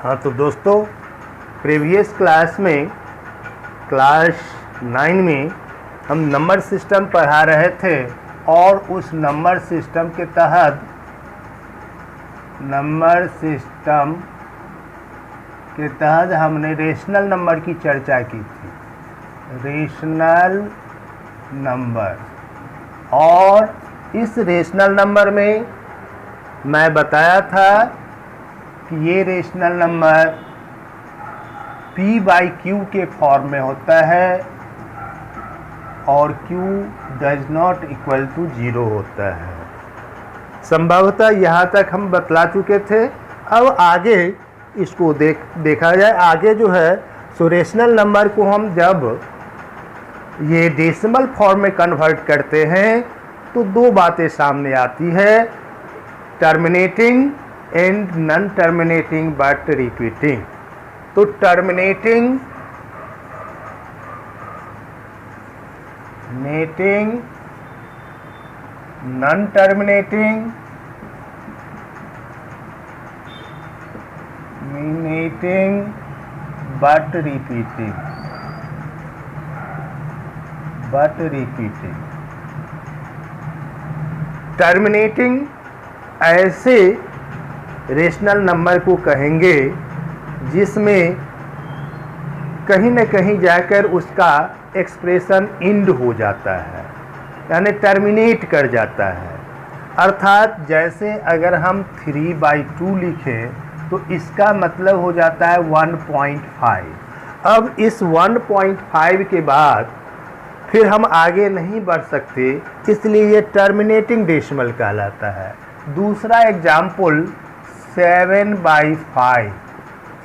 हाँ तो दोस्तों, प्रीवियस क्लास में क्लास 9 में हम नंबर सिस्टम पढ़ा रहे थे और उस नंबर सिस्टम के तहत हमने रेशनल नंबर की चर्चा की थी। रेशनल नंबर, और इस रेशनल नंबर में मैं बताया था कि ये रेशनल नंबर p/q के फॉर्म में होता है और q does not equal to 0 होता है। संभवतः यहाँ तक हम बतला चुके थे। अब आगे इसको देखा जाए। आगे जो है सो रेशनल नंबर को हम जब ये डेसिमल फॉर्म में कन्वर्ट करते हैं तो दो बातें सामने आती है, terminating and non terminating but repeating. तो terminating non terminating but repeating. Terminating ऐसे रेशनल नंबर को कहेंगे जिसमें कहीं न कहीं जाकर उसका एक्सप्रेशन इंड हो जाता है, यानी टर्मिनेट कर जाता है। अर्थात जैसे अगर हम 3/2 लिखें तो इसका मतलब हो जाता है 1.5। अब इस 1.5 के बाद फिर हम आगे नहीं बढ़ सकते, इसलिए ये टर्मिनेटिंग डेसिमल कहलाता है। दूसरा एग्जाम्पल 7/5,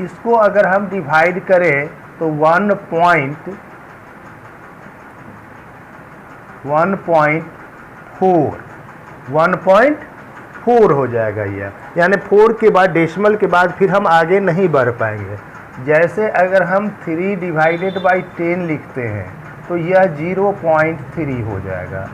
इसको अगर हम डिवाइड करें तो 1.4 हो जाएगा यह, यानी 4 के बाद डेसिमल के बाद फिर हम आगे नहीं बढ़ पाएंगे। जैसे अगर हम 3/10 लिखते हैं तो यह 0.3 हो जाएगा।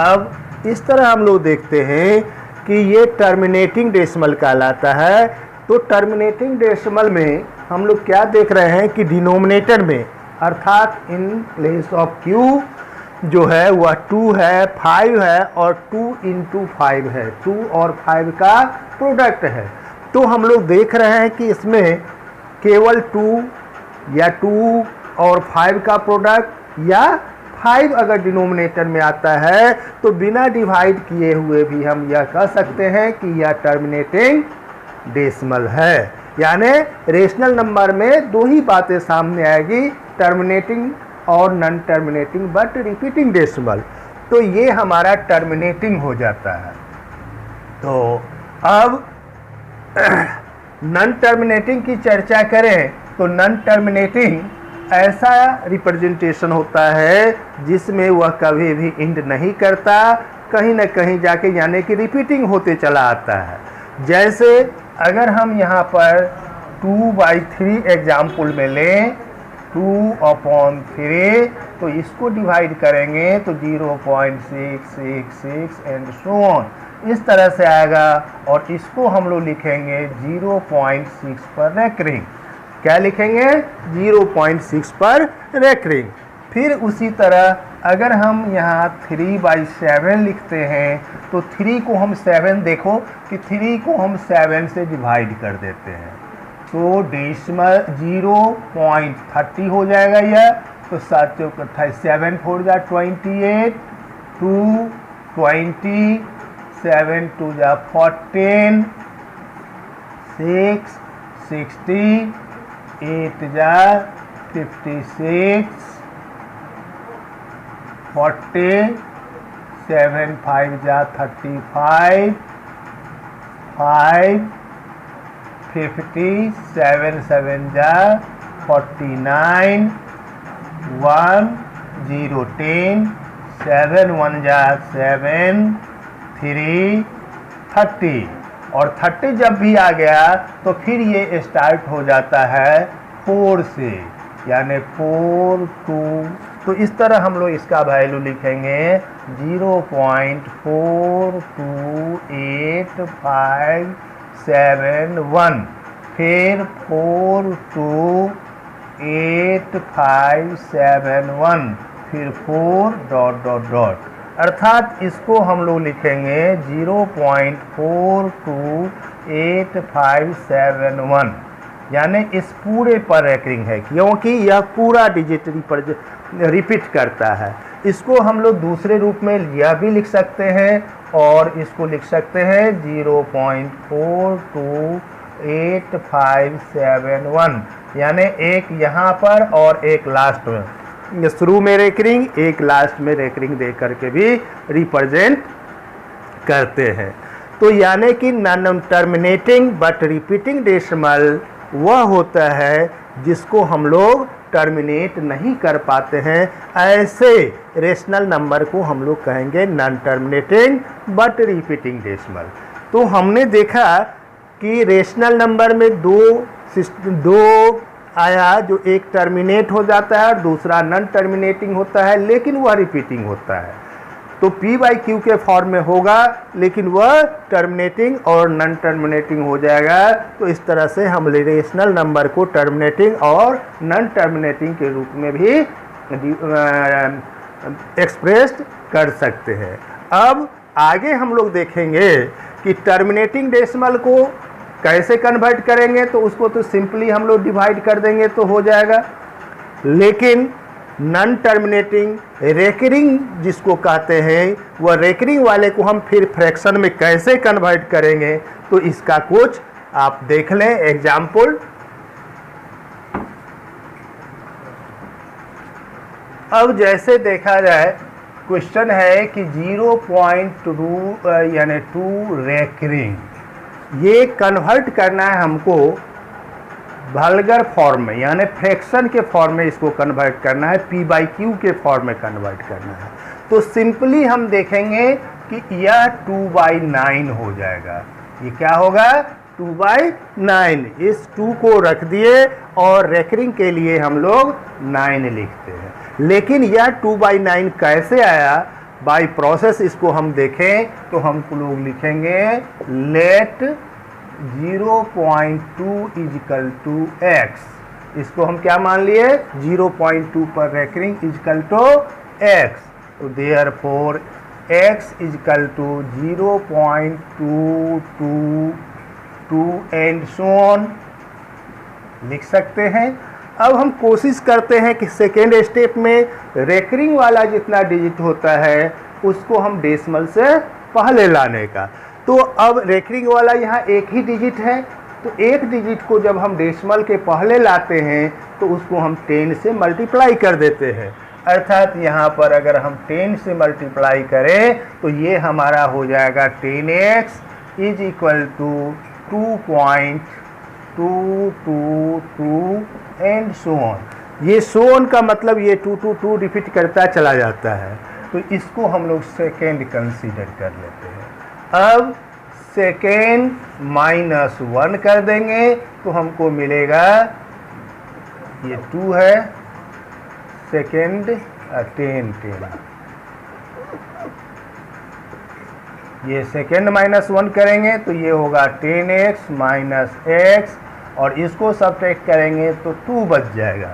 अब इस तरह हम लोग देखते हैं कि ये टर्मिनेटिंग डेसिमल कहलाता है। तो टर्मिनेटिंग डेसिमल में हम लोग क्या देख रहे हैं कि डिनोमिनेटर में, अर्थात इन प्लेस ऑफ q जो है वह 2 है, 5 है और 2 × 5 है, 2 और 5 का प्रोडक्ट है। तो हम लोग देख रहे हैं कि इसमें केवल 2 या 2 और 5 का प्रोडक्ट, या 5 अगर डिनोमिनेटर में आता है तो बिना डिवाइड किए हुए भी हम यह कह सकते हैं कि यह टर्मिनेटिंग डेसिमल है। यानी रेशनल नंबर में दो ही बातें सामने आएगी, टर्मिनेटिंग और non terminating but repeating decimal. तो ये हमारा टर्मिनेटिंग हो जाता है। तो अब नॉन टर्मिनेटिंग की चर्चा करें तो नॉन टर्मिनेटिंग ऐसा रिप्रेजेंटेशन होता है जिसमें वह कभी भी इंड नहीं करता, कहीं न कहीं जाके यानी कि रिपीटिंग होते चला आता है। जैसे अगर हम यहाँ पर 2/3 एग्जाम्पल में लें, 2/3, तो इसको डिवाइड करेंगे तो 0.666 एंड सो ऑन, इस तरह से आएगा। और इसको हम लोग लिखेंगे 0.6 पर रेकरिंग। क्या लिखेंगे? 0.6 पर रेकरिंग। फिर उसी तरह अगर हम यहाँ 3/7 लिखते हैं तो 3 को हम 7, देखो कि 3 को हम 7 से डिवाइड कर देते हैं तो डेसिमल 0.30 हो जाएगा यह। तो 7 7 4 जा 28, 2 20, 7 2 जा 14, 6 60, 8 जा 56, 40, 7 5 जा 35, 5 50, 7 7 जा 49, 1 0 10, 7 1 जा 7, 3 30। और 30 जब भी आ गया तो फिर ये स्टार्ट हो जाता है 4 से, यानी 4 2। तो इस तरह हम लोग इसका वैल्यू लिखेंगे 0.4285 571, फिर 428571, फिर 4 डॉट डॉट डॉट, अर्थात इसको हम लोग लिखेंगे 0.428571, यानी इस पूरे पर रेकरिंग है क्योंकि यह पूरा डिजिट रिपीट करता है। इसको हम लोग दूसरे रूप में यह भी लिख सकते हैं और इसको लिख सकते हैं 0.428571, यानी एक यहाँ पर और एक लास्ट में, शुरू में रेकरिंग एक लास्ट में रेकरिंग दे करके भी रिप्रेजेंट करते हैं। तो यानी कि non terminating but repeating decimal वह होता है जिसको हम लोग टर्मिनेट नहीं कर पाते हैं, ऐसे रेशनल नंबर को हम लोग कहेंगे non terminating but repeating decimal. तो हमने देखा कि रेशनल नंबर में दो आया, जो एक टर्मिनेट हो जाता है और दूसरा नॉन टर्मिनेटिंग होता है, लेकिन वह रिपीटिंग होता है। तो P/Q के फॉर्म में होगा, लेकिन वह टर्मिनेटिंग और नॉन टर्मिनेटिंग हो जाएगा। तो इस तरह से हम रेशनल नंबर को टर्मिनेटिंग और नॉन टर्मिनेटिंग के रूप में भी एक्सप्रेस कर सकते हैं। अब आगे हम लोग देखेंगे कि टर्मिनेटिंग डेसिमल को कैसे कन्वर्ट करेंगे। तो उसको तो सिंपली हम लोग डिवाइड कर देंगे तो हो जाएगा, लेकिन नॉन टर्मिनेटिंग रेकरिंग जिसको कहते हैं, वह रेकरिंग वाले को हम फिर फ्रैक्शन में कैसे कन्वर्ट करेंगे, तो इसका कुछ आप देख लें एग्जाम्पल। अब जैसे देखा जाए, क्वेश्चन है कि 0.2 यानी 2 रेकरिंग, ये कन्वर्ट करना है हमको वल्गर फॉर्म में, यानी फ्रैक्शन के फॉर्म में इसको कन्वर्ट करना है, P/Q के फॉर्म में कन्वर्ट करना है। तो सिंपली हम देखेंगे कि यह 2/9 हो जाएगा। ये क्या होगा? 2/9। इस 2 को रख दिए और रेकरिंग के लिए हम लोग 9 लिखते हैं। लेकिन यह 2/9 कैसे आया, बाय प्रोसेस इसको हम देखें तो हम लोग लिखेंगे लेट 0.2 इजकल टू x। इसको हम क्या मान लिए? 0.2 पर रेकरिंग इजकल टू x। तो therefore x equal to 0.222 and so on लिख सकते हैं। अब हम कोशिश करते हैं कि सेकेंड स्टेप में रेकरिंग वाला जितना डिजिट होता है उसको हम डेसिमल से पहले लाने का। तो अब रेकरिंग वाला यहाँ एक ही डिजिट है, तो एक डिजिट को जब हम डेसिमल के पहले लाते हैं तो उसको हम 10 से मल्टीप्लाई कर देते हैं। अर्थात यहाँ पर अगर हम 10 से मल्टीप्लाई करें तो ये हमारा हो जाएगा 10x is equal to 2.222 and so on. ये सो ऑन का मतलब ये 2 रिपीट करता चला जाता है। तो इसको हम लोग सेकेंड कंसीडर कर लेते हैं। अब सेकेंड -1 कर देंगे तो हमको मिलेगा, ये 2 है, सेकेंड 10 ये सेकेंड -1 करेंगे तो ये होगा 10x माइनस x, और इसको सब्ट्रैक्ट करेंगे तो 2 बच जाएगा।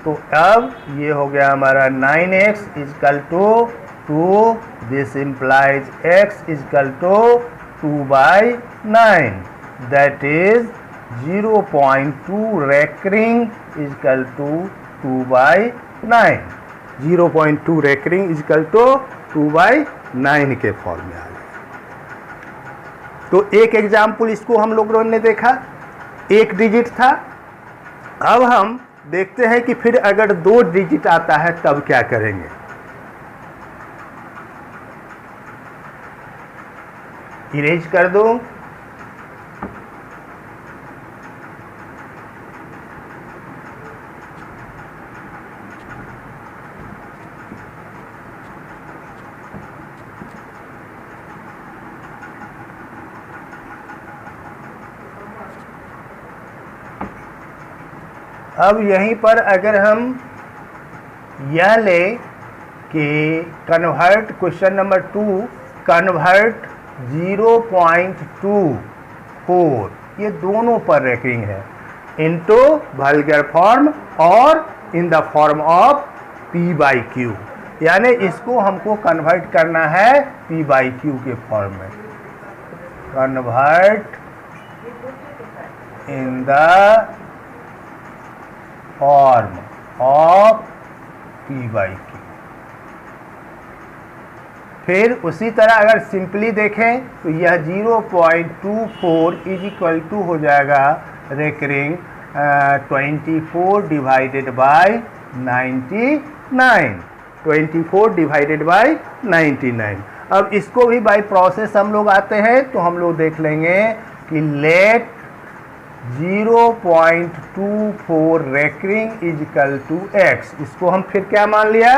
तो अब ये हो गया हमारा 9x equal to 2, this implies x equal to 2/9, that is 0.2 recurring equal to 2/9। 0.2 recurring equal to 2/9 के फॉर्म में आ गया। तो एक एग्जाम्पल इसको हम लोगों ने देखा, एक डिजिट था। अब हम देखते हैं कि फिर अगर 2 डिजिट आता है तब क्या करेंगे। इरेज कर दो। अब यहीं पर अगर हम यह लें कि क्वेश्चन नंबर 2 कन्वर्ट 0.2 4, ये दोनों पर रेकरिंग है, इनटू वल्गर फॉर्म और in the form of p/q, यानी इसको हमको कन्वर्ट करना है p/q के फॉर्म में, convert in the form of p/q। फिर उसी तरह अगर सिंपली देखें तो यह 0.24 इज इक्वल टू हो जाएगा recurring 24 divided by 99, 24 divided by 99। अब इसको भी बाय प्रोसेस हम लोग आते हैं तो हम लोग देख लेंगे कि let 0.24 recurring is equal to x, इसको हम फिर क्या मान लिया,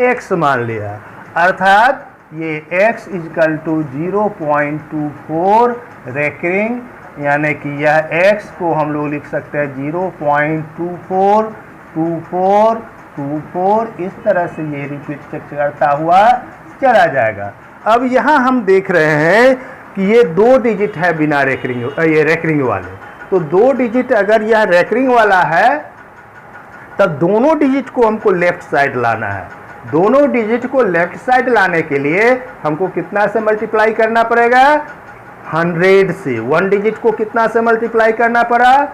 x मान लिया, अर्थात ये x इजकल टू 0.24 रेकरिंग, यानी कि यह x को हम लोग लिख सकते हैं 0.242424, इस तरह से ये रिपीट करता हुआ चला जाएगा। अब यहाँ हम देख रहे हैं कि ये 2 डिजिट है बिना रेकरिंग, ये रेकरिंग वाले, तो 2 डिजिट अगर यह रेकरिंग वाला है तब दोनों डिजिट को हमको लेफ्ट साइड लाना है। दोनों डिजिट को लेफ्ट साइड लाने के लिए हमको कितना से मल्टीप्लाई करना पड़ेगा, 100 से। 1 डिजिट को कितना से मल्टीप्लाई करना पड़ा,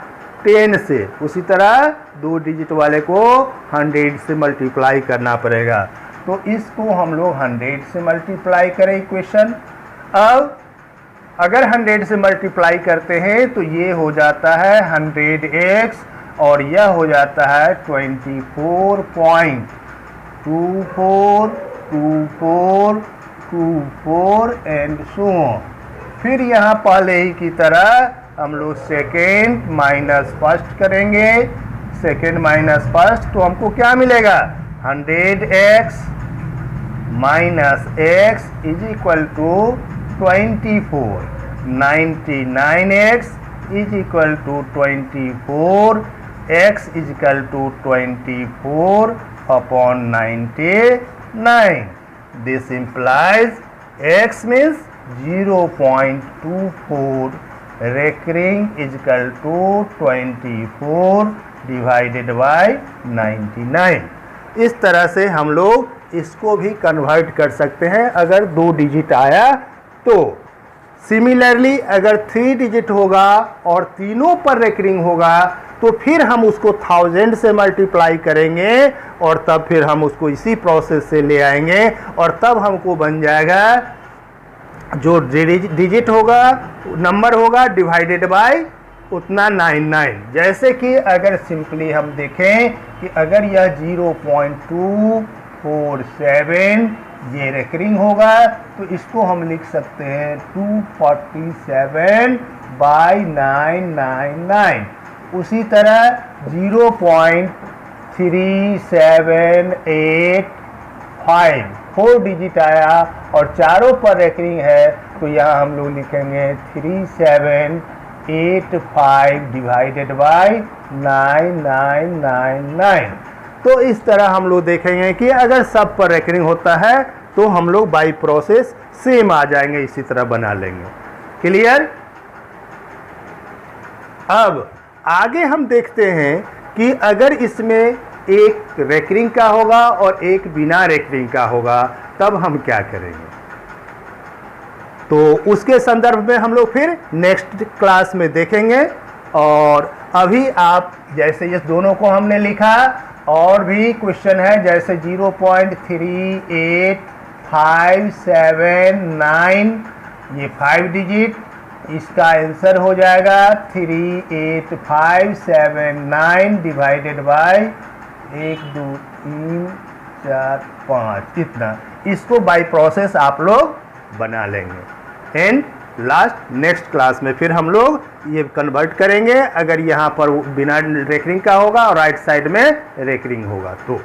10 से। उसी तरह 2 डिजिट वाले को 100 से मल्टीप्लाई करना पड़ेगा, तो इसको हम लोग 100 से मल्टीप्लाई करें इक्वेशन। अब अगर 100 से मल्टीप्लाई करते हैं तो ये हो जाता है 100x और यह हो जाता है 24.242424 एंड सो ऑन। फिर यहाँ पहले ही की तरह हम लोग सेकेंड माइनस फर्स्ट करेंगे, सेकेंड माइनस फर्स्ट, तो हमको क्या मिलेगा, 100x minus x is equal to 24, 99x is equal to 24, x is equal to 24 upon 99. This implies x means 0.24 recurring is equal to 24 divided by 99। इस तरह से हम लोग इसको भी कन्वर्ट कर सकते हैं अगर 2 डिजिट आया तो। सिमिलरली अगर 3 डिजिट होगा और तीनों पर रेकरिंग होगा तो फिर हम उसको 1000 से मल्टीप्लाई करेंगे और तब फिर हम उसको इसी प्रोसेस से ले आएंगे और तब हमको बन जाएगा जो डिजिट होगा, नंबर होगा डिवाइडेड बाय उतना 99। जैसे कि अगर सिंपली हम देखें कि अगर यह 0.247 ये रेकरिंग होगा तो इसको हम लिख सकते हैं 247 बाय 999। उसी तरह 0.3785 4 डिजिट आया और चारों पर रेकरिंग है तो यहाँ हम लोग लिखेंगे 3785 डिवाइडेड बाय 9999। तो इस तरह हम लोग देखेंगे कि अगर सब पर रेकरिंग होता है तो हम लोग बाई प्रोसेस सेम आ जाएंगे, इसी तरह बना लेंगे। क्लियर। अब आगे हम देखते हैं कि अगर इसमें एक रेकरिंग का होगा और एक बिना रेकरिंग का होगा तब हम क्या करेंगे, तो उसके संदर्भ में हम लोग फिर नेक्स्ट क्लास में देखेंगे। और अभी आप जैसे ये दोनों को हमने लिखा, और भी क्वेश्चन है जैसे 0.38579 ये 5 डिजिट, इसका आंसर हो जाएगा 38579 डिवाइडेड बाय 1 2 3 4 5 इतना। इसको बाय प्रोसेस आप लोग बना लेंगे। एंड लास्ट नेक्स्ट क्लास में फिर हम लोग ये कन्वर्ट करेंगे अगर यहाँ पर बिना रेकरिंग का होगा और राइट साइड में रेकरिंग होगा तो।